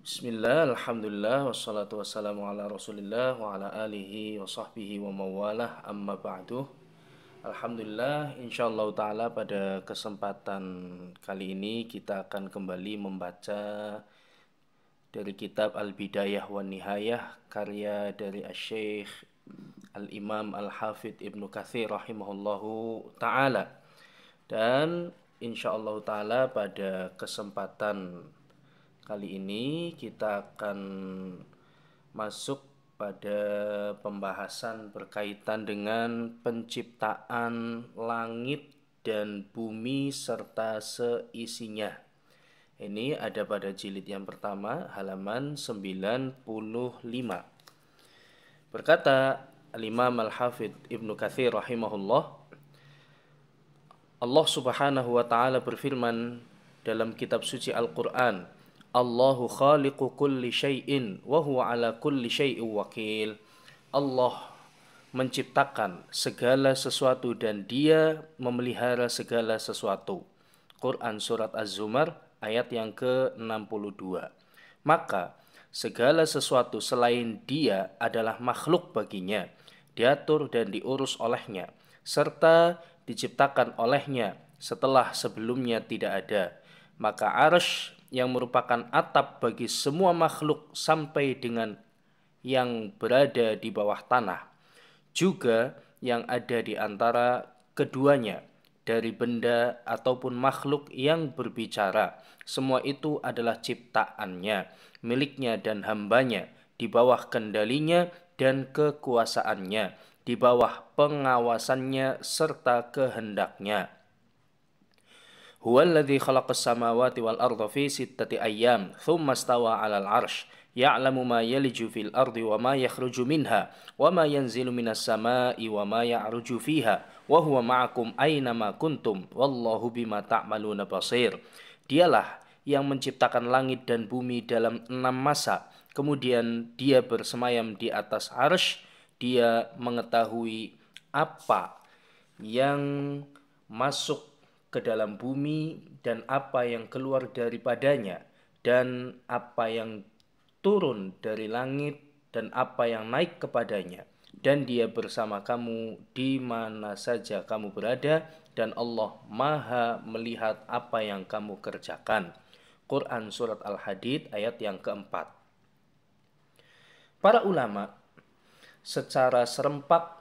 Bismillah, alhamdulillah, wassalatu wassalamu ala rasulillah wa ala alihi wa sahbihi wa mawalah, amma ba'du. Alhamdulillah, insyaallah ta'ala pada kesempatan kali ini kita akan kembali membaca dari kitab Al-Bidayah wa Nihayah, karya dari Asy-Syaikh Al-Imam Al-Hafidh Ibnu Katsir rahimahullahu ta'ala. Dan insyaallah ta'ala pada kesempatan kali ini kita akan masuk pada pembahasan berkaitan dengan penciptaan langit dan bumi serta seisinya. Ini ada pada jilid yang pertama, halaman 95. Berkata Al-Imam Al-Hafidh Ibnu Katsir rahimahullah, Allah Subhanahu wa taala berfirman dalam kitab suci Al-Qur'an, Allahu khaliqu kulli syai'in wa huwa ala kulli syai'in wakil. Allah menciptakan segala sesuatu dan Dia memelihara segala sesuatu. Quran surat Az-Zumar ayat yang ke-62. Maka segala sesuatu selain Dia adalah makhluk baginya, diatur dan diurus olehnya, serta diciptakan olehnya setelah sebelumnya tidak ada. Maka arsy yang merupakan atap bagi semua makhluk sampai dengan yang berada di bawah tanah, juga yang ada di antara keduanya dari benda ataupun makhluk yang berbicara, semua itu adalah ciptaannya, miliknya dan hambanya, di bawah kendalinya dan kekuasaannya, di bawah pengawasannya serta kehendaknya. Huwallazi khalaqas samawati wal arda fi sittati ayyam thumma stawa 'alal 'arsy ya'lamu ma yaliju fil ardi wa ma yakhruju minha wa ma yanzilu minas samai wa ma ya'ruju fiha wa huwa ma'akum aina ma kuntum wallahu bima ta'maluna basir. Dialah yang menciptakan langit dan bumi dalam 6 masa, kemudian Dia bersemayam di atas arsy. Dia mengetahui apa yang masuk ke dalam bumi dan apa yang keluar daripadanya, dan apa yang turun dari langit dan apa yang naik kepadanya. Dan Dia bersama kamu di mana saja kamu berada, dan Allah Maha melihat apa yang kamu kerjakan. Quran surat Al-Hadid ayat yang keempat. Para ulama secara serempak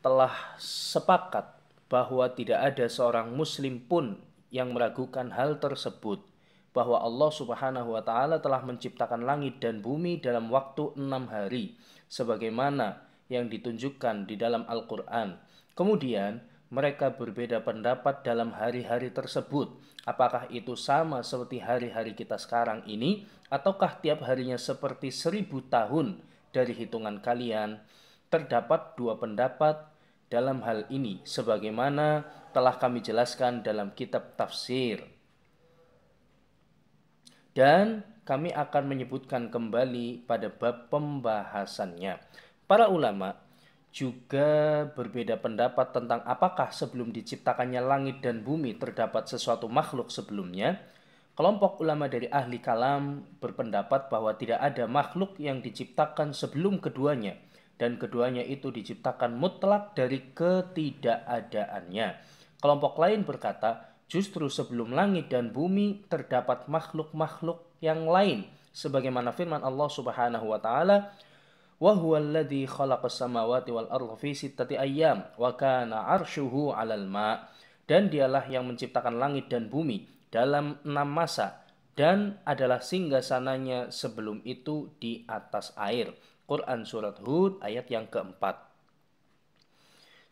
telah sepakat bahwa tidak ada seorang muslim pun yang meragukan hal tersebut, bahwa Allah Subhanahu wa taala telah menciptakan langit dan bumi dalam waktu 6 hari sebagaimana yang ditunjukkan di dalam Al-Qur'an. Kemudian mereka berbeda pendapat dalam hari-hari tersebut, apakah itu sama seperti hari-hari kita sekarang ini, ataukah tiap harinya seperti 1000 tahun dari hitungan kalian. Terdapat dua pendapat dalam hal ini sebagaimana telah kami jelaskan dalam kitab tafsir, dan kami akan menyebutkan kembali pada bab pembahasannya. Para ulama juga berbeda pendapat tentang apakah sebelum diciptakannya langit dan bumi terdapat sesuatu makhluk sebelumnya. Kelompok ulama dari ahli kalam berpendapat bahwa tidak ada makhluk yang diciptakan sebelum keduanya, dan keduanya itu diciptakan mutlak dari ketidakadaannya. Kelompok lain berkata, justru sebelum langit dan bumi terdapat makhluk-makhluk yang lain, sebagaimana firman Allah Subhanahu wa taala, wa huwallazi khalaqas samawati wal arda fi sittati ayyam wa kana 'arshuhu 'alal ma'. Dan Dialah yang menciptakan langit dan bumi dalam 6 masa, dan adalah singgasananya sebelum itu di atas air. Quran surat Hud ayat yang keempat.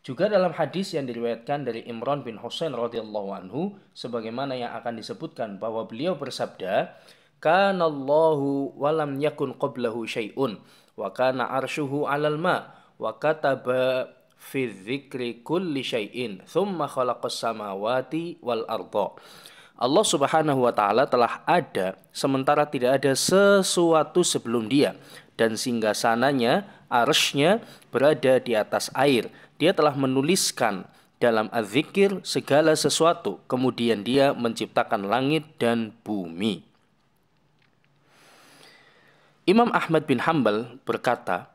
Juga dalam hadis yang diriwayatkan dari Imran bin Husain radhiyallahu anhu, sebagaimana yang akan disebutkan, bahwa beliau bersabda, "Kana Allahu wa lam yakun qablahu syai'un wa kana arshuhu 'alal ma' wa kataba fi dzikri kulli syai'in tsumma khalaqas samawati wal arda." Allah Subhanahu wa taala telah ada sementara tidak ada sesuatu sebelum Dia, dan singgasananya, arsy-Nya, berada di atas air. Dia telah menuliskan dalam Az-Zikr segala sesuatu, kemudian Dia menciptakan langit dan bumi. Imam Ahmad bin Hanbal berkata,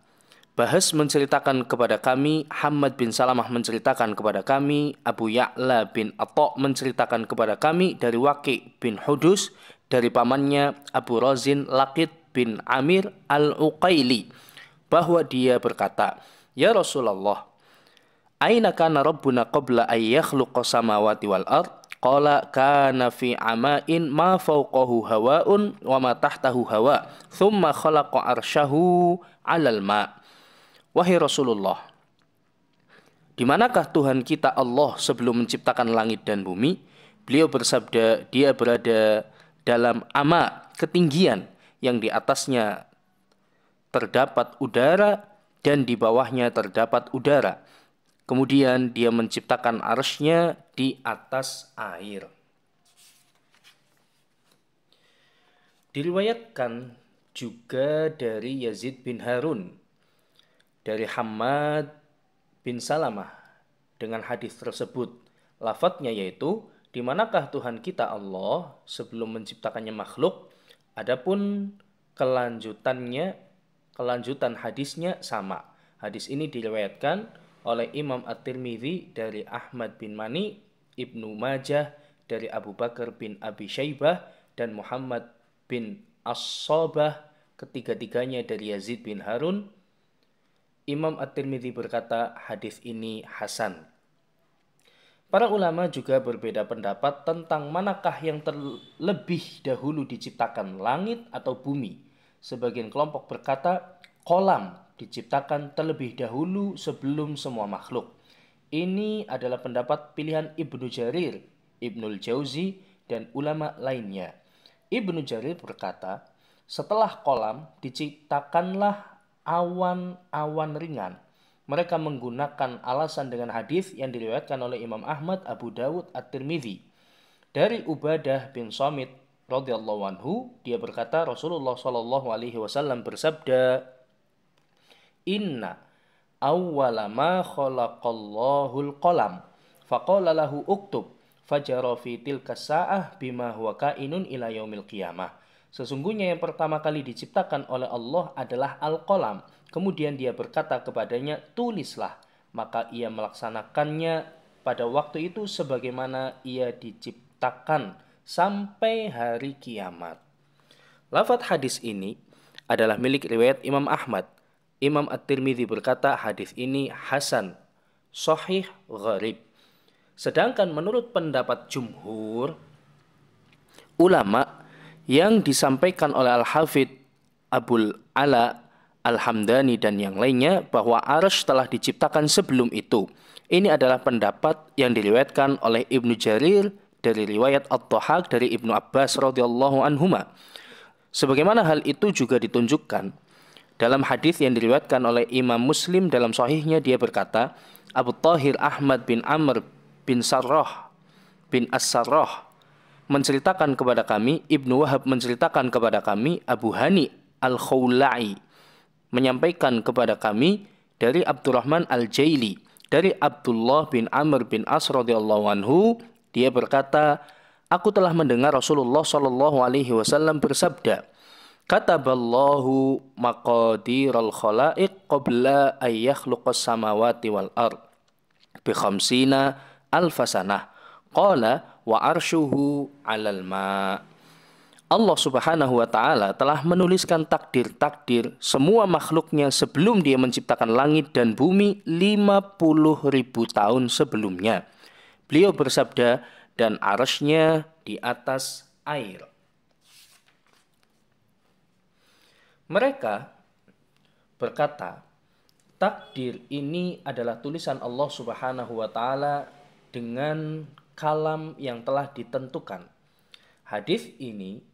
Bahas menceritakan kepada kami, Hammad bin Salamah menceritakan kepada kami, Abu Ya'la bin Atha menceritakan kepada kami dari Waqi' bin Hudus, dari pamannya Abu Razin Laqit bin Amir al-Uqaili, bahwa dia berkata, Ya Rasulullah, Aina kana Rabbuna qabla an yakhluqa samawati wal ard? Qala kana fi ama'in ma fawqahu hawa'un wa ma tahtahu hawa. Thumma khalaqa arsyahu 'alal ma'. Wahai Rasulullah, di manakah Tuhan kita Allah sebelum menciptakan langit dan bumi? Beliau bersabda, dia berada dalam ama, ketinggian yang di atasnya terdapat udara dan di bawahnya terdapat udara. Kemudian dia menciptakan arsy-Nya di atas air. Diriwayatkan juga dari Yazid bin Harun, dari Hammad bin Salamah dengan hadis tersebut. Lafadznya yaitu, di manakah Tuhan kita Allah sebelum menciptakannya makhluk? Adapun kelanjutan hadisnya sama. Hadis ini diriwayatkan oleh Imam At-Tirmidzi dari Ahmad bin Mani, Ibnu Majah dari Abu Bakar bin Abi Syaibah, dan Muhammad bin As-Sabah, ketiga-tiganya dari Yazid bin Harun. Imam At-Tirmidzi berkata, hadis ini hasan. Para ulama juga berbeda pendapat tentang manakah yang terlebih dahulu diciptakan, langit atau bumi. Sebagian kelompok berkata, kolam diciptakan terlebih dahulu sebelum semua makhluk. Ini adalah pendapat pilihan Ibnu Jarir, Ibnul Jauzi, dan ulama lainnya. Ibnu Jarir berkata, setelah kolam diciptakanlah awan-awan ringan. Mereka menggunakan alasan dengan hadis yang diriwayatkan oleh Imam Ahmad, Abu Dawud, At-Tirmidzi. Dari Ubadah bin Samit radhiyallahu anhu, dia berkata, Rasulullah shallallahu alaihi wasallam bersabda, Inna awwala ma khalaqallahul qalam faqala lahu uktub fajara fi tilka sa'ah bima huwa kainun ila yaumil qiyamah. Sesungguhnya yang pertama kali diciptakan oleh Allah adalah al-qalam. Kemudian dia berkata kepadanya, tulislah. Maka ia melaksanakannya pada waktu itu sebagaimana ia diciptakan sampai hari kiamat. Lafadz hadis ini adalah milik riwayat Imam Ahmad. Imam At-Tirmidzi berkata hadis ini hasan, sahih, gharib. Sedangkan menurut pendapat jumhur ulama yang disampaikan oleh Al-Hafidh Abul Ala Al-Hamdani dan yang lainnya, bahwa arsy telah diciptakan sebelum itu. Ini adalah pendapat yang diriwayatkan oleh Ibnu Jarir dari riwayat At-Dhahhak dari Ibnu Abbas radhiyallahu anhuma. Sebagaimana hal itu juga ditunjukkan dalam hadis yang diriwayatkan oleh Imam Muslim dalam sahihnya, dia berkata, Abu Thahir Ahmad bin Amr bin Sarrah bin As-Sarrah menceritakan kepada kami, Ibnu Wahab menceritakan kepada kami, Abu Hani Al-Khawla'i menyampaikan kepada kami dari Abdurrahman Al-Jaili, dari Abdullah bin Amr bin As radhiyallahu anhu, dia berkata, aku telah mendengar Rasulullah sallallahu alaihi wasallam bersabda, Kataballahu maqadiral khalaiq qabla an yakhluqas samawati wal ard bi khamsina alfasanah. Qala wa arsyuhu 'alal ma. Allah Subhanahu wa taala telah menuliskan takdir-takdir semua makhluknya sebelum dia menciptakan langit dan bumi 50.000 tahun sebelumnya. Beliau bersabda, dan arsy-Nya di atas air. Mereka berkata, takdir ini adalah tulisan Allah Subhanahu wa taala dengan kalam yang telah ditentukan. Hadis ini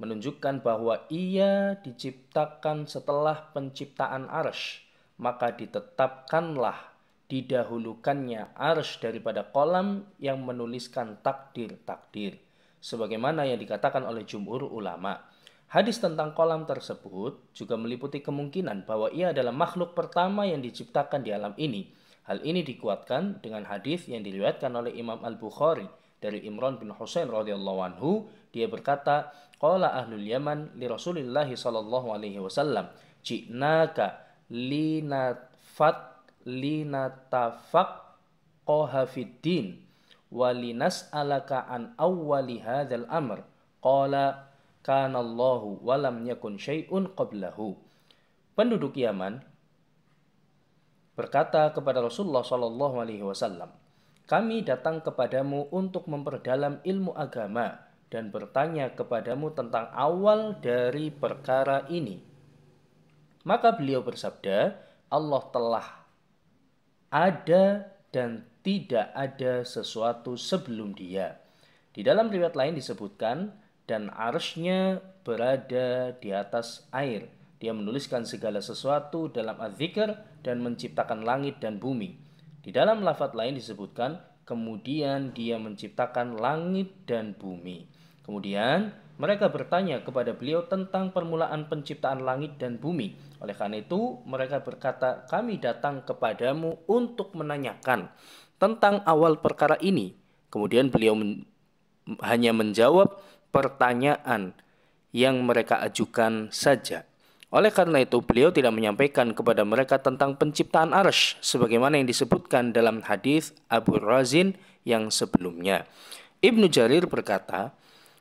menunjukkan bahwa ia diciptakan setelah penciptaan arsy, maka ditetapkanlah didahulukannya arsy daripada kolam yang menuliskan takdir-takdir, sebagaimana yang dikatakan oleh jumhur ulama. Hadis tentang kolam tersebut juga meliputi kemungkinan bahwa ia adalah makhluk pertama yang diciptakan di alam ini. Hal ini dikuatkan dengan hadis yang diriwayatkan oleh Imam Al-Bukhari dari Imran bin Husain radhiyallahu anhu. Dia berkata, Qala ahlul Yaman li Rasulillah sallallahu alaihi wasallam, "Ji'naka linatafaqqaha fid din wa linas'alaka an awwali hadzal amr." Qala kana Allahu wa lam yakun syai'un qablahu. Penduduk Yaman berkata kepada Rasulullah sallallahu alaihi wasallam, "Kami datang kepadamu untuk memperdalam ilmu agama dan bertanya kepadamu tentang awal dari perkara ini." Maka beliau bersabda, Allah telah ada dan tidak ada sesuatu sebelum Dia. Di dalam riwayat lain disebutkan, dan arsy-Nya berada di atas air. Dia menuliskan segala sesuatu dalam Az-Zikr dan menciptakan langit dan bumi. Di dalam lafaz lain disebutkan, kemudian Dia menciptakan langit dan bumi. Kemudian mereka bertanya kepada beliau tentang permulaan penciptaan langit dan bumi. Oleh karena itu mereka berkata, kami datang kepadamu untuk menanyakan tentang awal perkara ini. Kemudian beliau hanya menjawab pertanyaan yang mereka ajukan saja. Oleh karena itu beliau tidak menyampaikan kepada mereka tentang penciptaan arsy sebagaimana yang disebutkan dalam hadis Abu Razin yang sebelumnya. Ibnu Jarir berkata,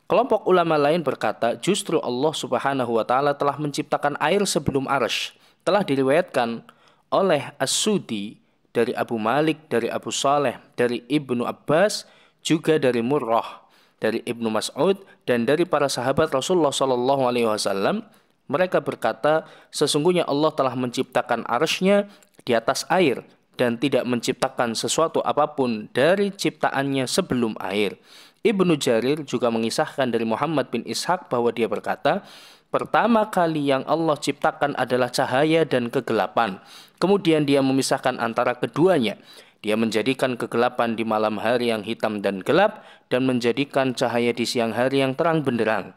kelompok ulama lain berkata, justru Allah Subhanahu wa taala telah menciptakan air sebelum arsy. Telah diriwayatkan oleh As-Sudi dari Abu Malik, dari Abu Saleh, dari Ibnu Abbas, juga dari Murrah, dari Ibnu Mas'ud, dan dari para sahabat Rasulullah sallallahu alaihi wasallam. Mereka berkata, sesungguhnya Allah telah menciptakan arsy-Nya di atas air dan tidak menciptakan sesuatu apapun dari ciptaannya sebelum air. Ibnu Jarir juga mengisahkan dari Muhammad bin Ishaq bahwa dia berkata, pertama kali yang Allah ciptakan adalah cahaya dan kegelapan. Kemudian Dia memisahkan antara keduanya. Dia menjadikan kegelapan di malam hari yang hitam dan gelap dan menjadikan cahaya di siang hari yang terang benderang.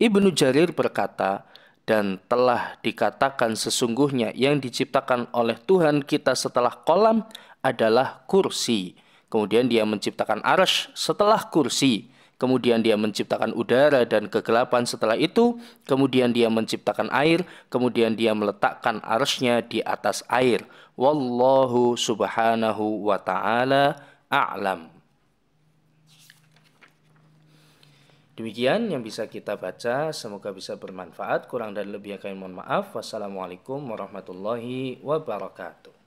Ibnu Jarir berkata, dan telah dikatakan sesungguhnya yang diciptakan oleh Tuhan kita setelah kolam adalah kursi. Kemudian Dia menciptakan arsy setelah kursi. Kemudian Dia menciptakan udara dan kegelapan setelah itu. Kemudian Dia menciptakan air. Kemudian Dia meletakkan arsy-Nya di atas air. Wallahu subhanahu wa ta'ala a'lam. Demikian yang bisa kita baca, semoga bisa bermanfaat. Kurang dan lebihnya kami mohon maaf. Wassalamualaikum warahmatullahi wabarakatuh.